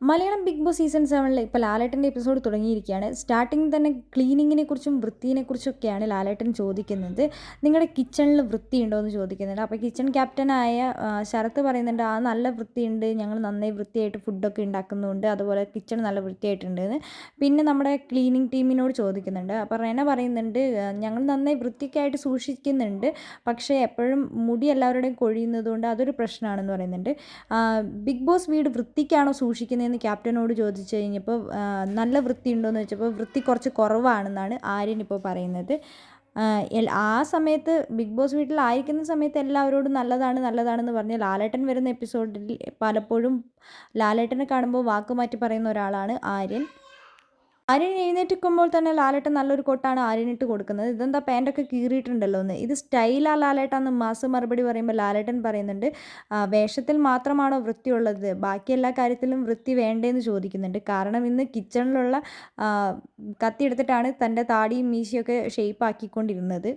Malayalam big boss season 7 ഇപ്പോൾ ലാലേട്ടൻ്റെ episode തുടങ്ങിയിരിക്കുകയാണ്. സ്റ്റാർട്ടിങ് തന്നെ ക്ലീനിങ്ങിനെക്കുറിച്ചും വൃത്തിയെക്കുറിച്ചൊക്കെയാണ് ലാലേട്ടൻ ചോദിക്കുന്നത്. നിങ്ങളുടെ കിച്ചണിൽ വൃത്തിയുണ്ടോ എന്ന് ചോദിക്കുന്നുണ്ട്. അപ്പോൾ കിച്ചൺ ക്യാപ്റ്റനായ ശരത്ത് പറയുന്നുണ്ട്, ആ നല്ല വൃത്തിയുണ്ട്, ഞങ്ങൾ നന്നായി വൃത്തിയായിട്ട് ഫുഡൊക്കെ ഉണ്ടാക്കുന്നുണ്ട്, അതുപോലെ കിച്ചൺ നല്ല വൃത്തിയായിട്ടുണ്ട് എന്ന്. പിന്നെ നമ്മുടെ ക്ലീനിങ് ടീമിനോട് ചോദിക്കുന്നുണ്ട്. അപ്പോൾ റെന പറയുന്നുണ്ട്, ഞങ്ങൾ നന്നായി വൃത്തിക്കായിട്ട് സൂക്ഷിക്കുന്നുണ്ട്, പക്ഷേ എപ്പോഴും മുടി എല്ലാവരുടെയും കൊഴിയുന്നത് കൊണ്ട് അതൊരു പ്രശ്നമാണെന്ന് പറയുന്നുണ്ട്. ബിഗ് ബോസ് വീട് വൃത്തിക്കാണോ സൂക്ഷിക്കുന്നതെന്ന് ക്യാപ്റ്റനോട് ചോദിച്ചു കഴിഞ്ഞപ്പോൾ നല്ല വൃത്തി ഉണ്ടോയെന്ന് ചോദിച്ചപ്പോൾ വൃത്തി കുറച്ച് കുറവാണെന്നാണ് ആര്യൻ ഇപ്പോൾ പറയുന്നത്. ആ സമയത്ത് ബിഗ് ബോസ് വീട്ടിലായിരിക്കുന്ന സമയത്ത് എല്ലാവരോടും നല്ലതാണ് നല്ലതാണെന്ന് പറഞ്ഞ് ലാലേട്ടൻ വരുന്ന എപ്പിസോഡിൽ പലപ്പോഴും ലാലേട്ടനെ കാണുമ്പോൾ വാക്ക് മാറ്റി പറയുന്ന ഒരാളാണ് ആര്യൻ. ആര്യൻ എഴുന്നേറ്റിരിക്കുമ്പോൾ തന്നെ ലാലേട്ടൻ നല്ലൊരു കൊട്ടാണ് ആര്യനിട്ട് കൊടുക്കുന്നത്. ഇതെന്താ പാൻറ്റൊക്കെ കീറിയിട്ടുണ്ടല്ലോ എന്ന്. ഇത് സ്റ്റൈലാ ലാലേട്ടാന്ന് മാസ് മറുപടി പറയുമ്പോൾ ലാലേട്ടൻ പറയുന്നുണ്ട്, വേഷത്തിൽ മാത്രമാണോ വൃത്തിയുള്ളത്, ബാക്കി എല്ലാ കാര്യത്തിലും വൃത്തി വേണ്ടേന്ന് ചോദിക്കുന്നുണ്ട്. കാരണം ഇന്ന് കിച്ചണിലുള്ള കത്തി എടുത്തിട്ടാണ് തൻ്റെ താടിയും മീശയൊക്കെ ഷേപ്പ് ആക്കിക്കൊണ്ടിരുന്നത്.